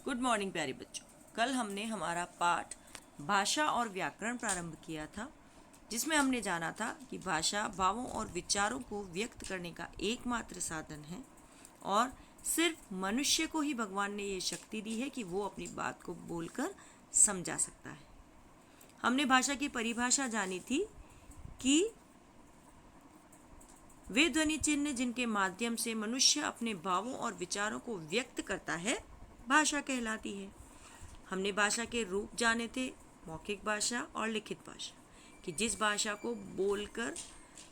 Good morning प्यारे बच्चों। कल हमने हमारा पाठ भाषा और व्याकरण प्रारंभ किया था, जिसमें हमने जाना था कि भाषा भावों और विचारों को व्यक्त करने का एकमात्र साधन है और सिर्फ मनुष्य को ही भगवान ने ये शक्ति दी है कि वो अपनी बात को बोलकर समझा सकता है। हमने भाषा की परिभाषा जानी थी कि वे ध्वनि चिन्ह जिनके माध्यम से मनुष्य अपने भावों और विचारों को व्यक्त करता है भाषा कहलाती है। हमने भाषा के रूप जाने थे, मौखिक भाषा और लिखित भाषा, कि जिस भाषा को बोलकर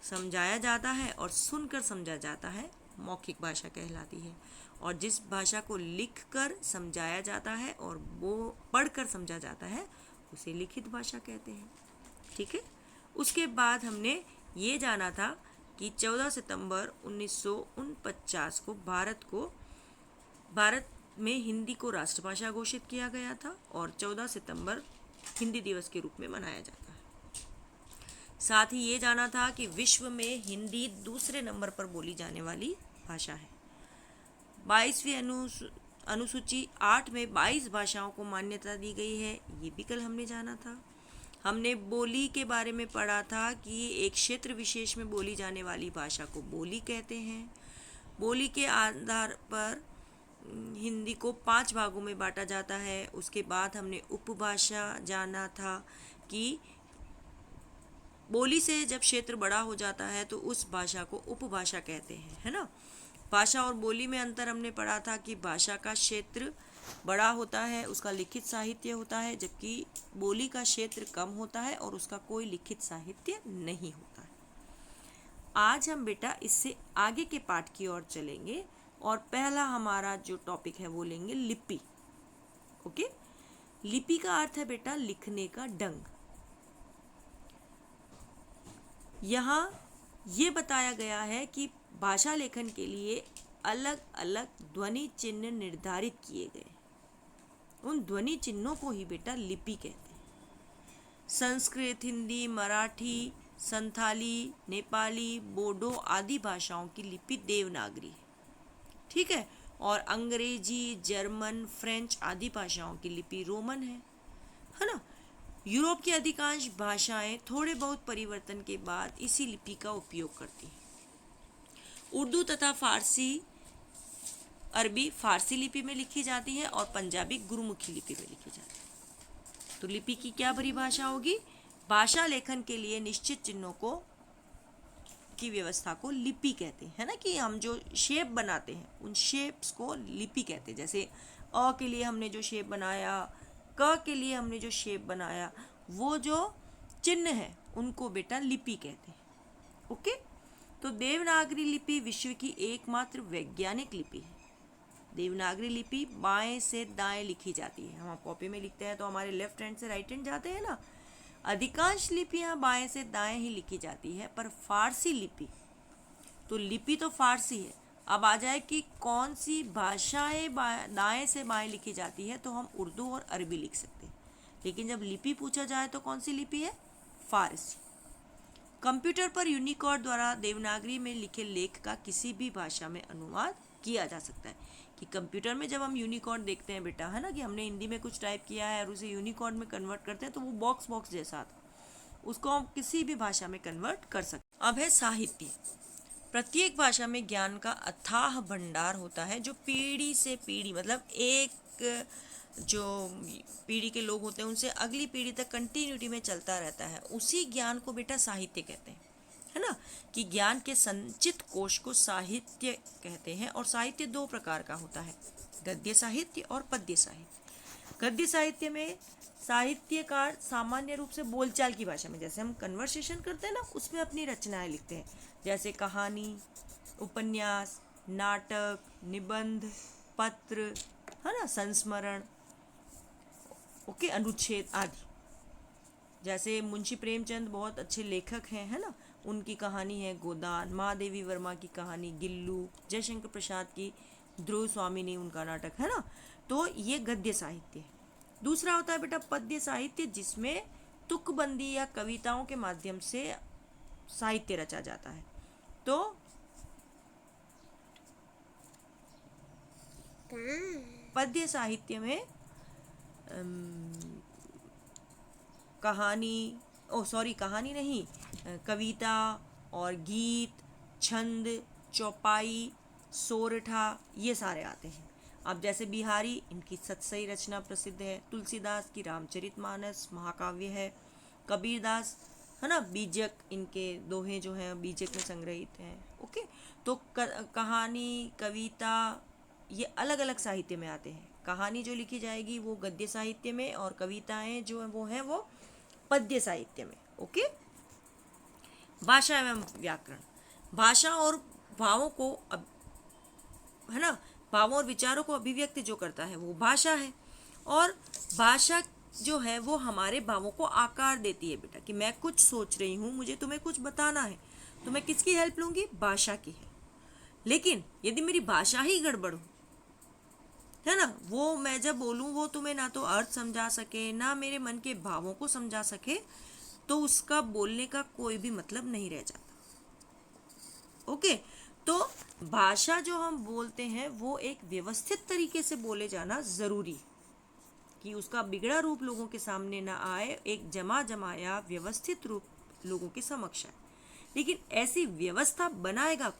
समझाया जाता है और सुनकर समझा जाता है मौखिक भाषा कहलाती है, और जिस भाषा को लिखकर समझाया जाता है और वो पढ़कर समझा जाता है उसे लिखित भाषा कहते हैं। ठीक है। उसके बाद हमने ये जाना था कि 14 सितंबर 1949 को भारत में हिंदी को राष्ट्रभाषा घोषित किया गया था और 14 सितंबर हिंदी दिवस के रूप में मनाया जाता है। साथ ही ये जाना था कि विश्व में हिंदी दूसरे नंबर पर बोली जाने वाली भाषा है। 22वीं अनुसूची 8 में 22 भाषाओं को मान्यता दी गई है, ये भी कल हमने जाना था। हमने बोली के बारे में पढ़ा था कि एक क्षेत्र विशेष में बोली जाने वाली भाषा को बोली कहते हैं। बोली के आधार पर हिंदी को 5 भागों में बांटा जाता है। उसके बाद हमने उपभाषा जाना था कि बोली से जब क्षेत्र बड़ा हो जाता है तो उस भाषा को उपभाषा कहते हैं, है ना। भाषा और बोली में अंतर हमने पढ़ा था कि भाषा का क्षेत्र बड़ा होता है, उसका लिखित साहित्य होता है, जबकि बोली का क्षेत्र कम होता है और उसका कोई लिखित साहित्य नहीं होता है। आज हम बेटा इससे आगे के पाठ की ओर चलेंगे और पहला हमारा जो टॉपिक है वो लेंगे लिपि। ओके। लिपि का अर्थ है बेटा लिखने का ढंग। यहाँ ये बताया गया है कि भाषा लेखन के लिए अलग अलग ध्वनि चिन्ह निर्धारित किए गए। उन ध्वनि चिन्हों को ही बेटा लिपि कहते हैं। संस्कृत, हिंदी, मराठी, संथाली, नेपाली, बोडो आदि भाषाओं की लिपि देवनागरी है। ठीक है। और अंग्रेजी, जर्मन, फ्रेंच आदि भाषाओं की लिपि रोमन है ना। यूरोप की अधिकांश भाषाएं थोड़े बहुत परिवर्तन के बाद इसी लिपि का उपयोग करती हैं। उर्दू तथा अरबी फारसी लिपि में लिखी जाती है और पंजाबी गुरुमुखी लिपि में लिखी जाती है। तो लिपि की क्या परिभाषा होगी? भाषा लेखन के लिए निश्चित चिन्हों की व्यवस्था को लिपि कहते हैं, है ना। कि हम जो शेप बनाते हैं उन शेप्स को लिपि कहते हैं। जैसे अ के लिए हमने जो शेप बनाया, क के लिए हमने जो शेप बनाया, वो जो चिन्ह है उनको बेटा लिपि कहते हैं। ओके। तो देवनागरी लिपि विश्व की एकमात्र वैज्ञानिक लिपि है। देवनागरी लिपि बाएं से दाएं लिखी जाती है। हम कॉपी में लिखते हैं तो हमारे लेफ्ट हैंड से राइट हैंड जाते हैं ना। अधिकांश लिपियां बाएं से दाएं ही लिखी जाती है, पर फारसी लिपि, तो लिपि तो फारसी है। अब आ जाए कि कौन सी भाषाएं दाएं से बाएं लिखी जाती है, तो हम उर्दू और अरबी लिख सकते हैं। लेकिन जब लिपि पूछा जाए तो कौन सी लिपि है? फारसी। कंप्यूटर पर यूनिकोड द्वारा देवनागरी में लिखे लेख का किसी भी भाषा में अनुवाद किया जा सकता है। कि कंप्यूटर में जब हम यूनिकोड देखते हैं बेटा, है ना, कि हमने हिंदी में कुछ टाइप किया है और उसे यूनिकोड में कन्वर्ट करते हैं तो वो बॉक्स जैसा आता है, उसको हम किसी भी भाषा में कन्वर्ट कर सकते हैं। अब है साहित्य। प्रत्येक भाषा में ज्ञान का अथाह भंडार होता है, जो पीढ़ी से पीढ़ी, मतलब एक जो पीढ़ी के लोग होते हैं उनसे अगली पीढ़ी तक कंटिन्यूटी में चलता रहता है। उसी ज्ञान को बेटा साहित्य कहते हैं, है ना। कि ज्ञान के संचित कोश को साहित्य कहते हैं। और साहित्य 2 प्रकार का होता है, गद्य साहित्य और पद्य साहित्य। गद्य साहित्य में साहित्यकार सामान्य रूप से बोलचाल की भाषा में, जैसे हम कन्वर्सेशन करते हैं ना, उसमें अपनी रचनाएं लिखते हैं, जैसे कहानी, उपन्यास, नाटक, निबंध, पत्र, है ना, संस्मरण, ओके, अनुच्छेद आदि। जैसे मुंशी प्रेमचंद बहुत अच्छे लेखक हैं, है ना। उनकी कहानी है गोदान, महादेवी वर्मा की कहानी गिल्लू, जयशंकर प्रसाद की ध्रुव स्वामिनी उनका नाटक, है ना। तो ये गद्य साहित्य है। दूसरा होता है बेटा पद्य साहित्य, जिसमें तुकबंदी या कविताओं के माध्यम से साहित्य रचा जाता है। तो पद्य साहित्य में कहानी नहीं, कविता और गीत, छंद, चौपाई, सोरठा, ये सारे आते हैं। अब जैसे बिहारी, इनकी सतसई रचना प्रसिद्ध है। तुलसीदास की रामचरितमानस महाकाव्य है। कबीरदास, है ना, बीजक, इनके दोहे जो हैं बीजक में संग्रहित हैं। ओके, तो कहानी, कविता, ये अलग अलग साहित्य में आते हैं। कहानी जो लिखी जाएगी वो गद्य साहित्य में, और कविताएं जो है वो पद्य साहित्य में। ओके, भाषा एवं व्याकरण। भाषा और भावों को है ना, भावों और विचारों को अभिव्यक्त जो करता है वो भाषा है। और भाषा जो है वो हमारे भावों को आकार देती है बेटा, कि मैं कुछ सोच रही हूँ, मुझे तुम्हें कुछ बताना है, तो मैं किसकी हेल्प लूंगी? भाषा की है। लेकिन यदि मेरी भाषा ही गड़बड़ हो, है ना, वो मैं जब बोलूँ वो तुम्हें ना तो अर्थ समझा सके, ना मेरे मन के भावों को समझा सके, तो उसका बोलने का कोई भी मतलब नहीं रह जाता। ओके, तो भाषा जो हम बोलते हैं वो एक व्यवस्थित तरीके से बोले जाना जरूरी है, कि उसका बिगड़ा रूप लोगों के सामने ना आए, एक जमा जमाया व्यवस्थित रूप लोगों के समक्ष आए। लेकिन ऐसी व्यवस्था बनाएगा,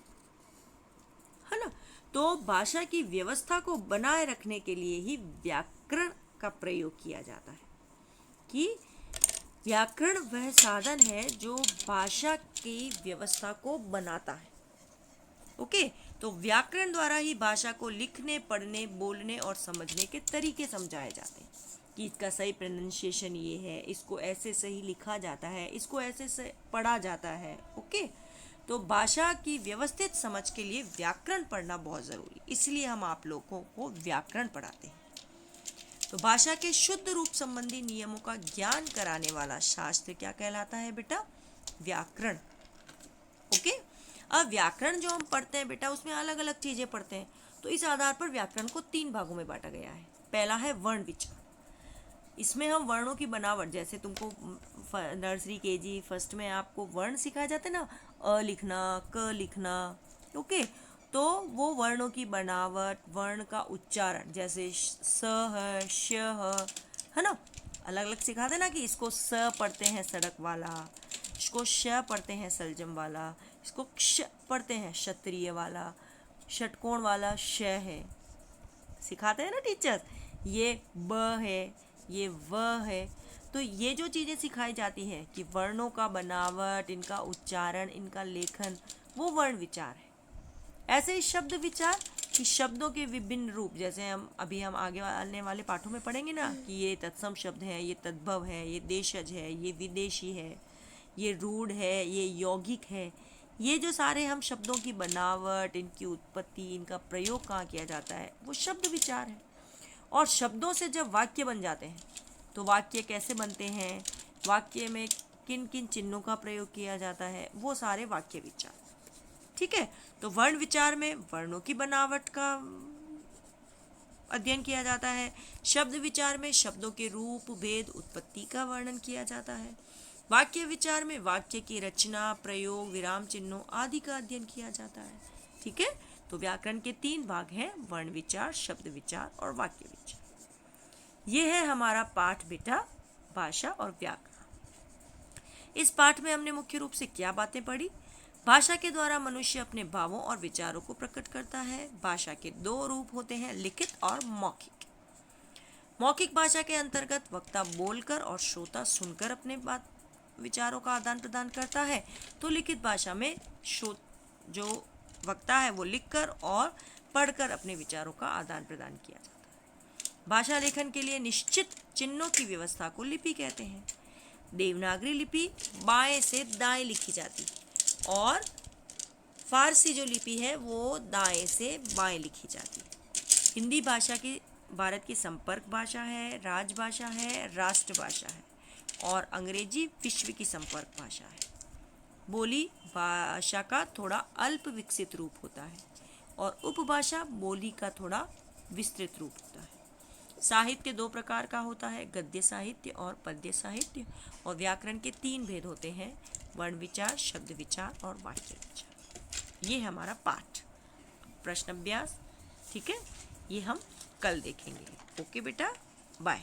है ना, तो भाषा की व्यवस्था को बनाए रखने के लिए ही व्याकरण का प्रयोग किया जाता है, कि व्याकरण वह साधन है जो भाषा की व्यवस्था को बनाता है। ओके, तो व्याकरण द्वारा ही भाषा को लिखने, पढ़ने, बोलने और समझने के तरीके समझाए जाते हैं, कि इसका सही प्रोनाउंसिएशन ये है, इसको ऐसे सही लिखा जाता है, इसको ऐसे से पढ़ा जाता है। ओके, तो भाषा की व्यवस्थित समझ के लिए व्याकरण पढ़ना बहुत ज़रूरी, इसलिए हम आप लोगों को व्याकरण पढ़ाते हैं। तो भाषा के शुद्ध रूप संबंधी नियमों का ज्ञान कराने वाला शास्त्र क्या कहलाता है बेटा? व्याकरण। ओके, अब व्याकरण जो हम पढ़ते हैं बेटा, उसमें अलग अलग चीजें पढ़ते हैं। तो इस आधार पर व्याकरण को 3 भागों में बांटा गया है। पहला है वर्ण विचार। इसमें हम वर्णों की बनावट, जैसे तुमको नर्सरी केजी फर्स्ट में आपको वर्ण सिखाए जाते ना, अ लिखना, क लिखना। ओके, तो वो वर्णों की बनावट, वर्ण का उच्चारण, जैसे स है, श है ना, अलग अलग सिखाते ना, कि इसको स पढ़ते हैं सड़क वाला, इसको श पढ़ते हैं सलजम वाला, इसको क्ष पढ़ते हैं क्षत्रिय वाला, षटकोण वाला श है, सिखाते हैं ना टीचर। ये ब है, ये व है। तो ये जो चीज़ें सिखाई जाती हैं, कि वर्णों का बनावट, इनका उच्चारण, इनका लेखन, वो वर्ण विचार है। ऐसे ही शब्द विचार, कि शब्दों के विभिन्न रूप, जैसे हम आगे आने वाले पाठों में पढ़ेंगे ना, कि ये तत्सम शब्द है, ये तद्भव है, ये देशज है, ये विदेशी है, ये रूढ़ है, ये यौगिक है। ये जो सारे हम शब्दों की बनावट, इनकी उत्पत्ति, इनका प्रयोग कहाँ किया जाता है, वो शब्द विचार है। और शब्दों से जब वाक्य बन जाते हैं, तो वाक्य कैसे बनते हैं, वाक्य में किन किन चिन्हों का प्रयोग किया जाता है, वो सारे वाक्य विचार। ठीक है, तो वर्ण विचार में वर्णों की बनावट का अध्ययन किया जाता है। शब्द विचार में शब्दों के रूप, भेद, उत्पत्ति का वर्णन किया जाता है। वाक्य विचार में वाक्य की रचना, प्रयोग, विराम चिन्हों आदि का अध्ययन किया जाता है। ठीक है, तो व्याकरण के 3 भाग हैं, वर्ण विचार, शब्द विचार और वाक्य विचार। ये है हमारा पाठ बेटा, भाषा और व्याकरण। इस पाठ में हमने मुख्य रूप से क्या बातें पढ़ी? भाषा के द्वारा मनुष्य अपने भावों और विचारों को प्रकट करता है। भाषा के 2 रूप होते हैं, लिखित और मौखिक। मौखिक भाषा के अंतर्गत वक्ता बोलकर और श्रोता सुनकर अपने बात विचारों का आदान प्रदान करता है। तो लिखित भाषा में जो वक्ता है वो लिखकर और पढ़कर अपने विचारों का आदान प्रदान किया जाता है। भाषा लेखन के लिए निश्चित चिन्हों की व्यवस्था को लिपि कहते हैं। देवनागरी लिपि बाएं से दाएं लिखी जाती है, और फारसी जो लिपि है वो दाएं से बाएं लिखी जाती है। हिंदी भाषा की भारत की संपर्क भाषा है, राजभाषा है, राष्ट्रभाषा है, और अंग्रेजी विश्व की संपर्क भाषा है। बोली भाषा का थोड़ा अल्प विकसित रूप होता है, और उपभाषा बोली का थोड़ा विस्तृत रूप होता है। साहित्य 2 प्रकार का होता है, गद्य साहित्य और पद्य साहित्य। और व्याकरण के 3 भेद होते हैं, वर्ण विचार, शब्द विचार और वाक्य विचार। ये हमारा पाठ, प्रश्न अभ्यास। ठीक है, ये हम कल देखेंगे। ओके बेटा, बाय।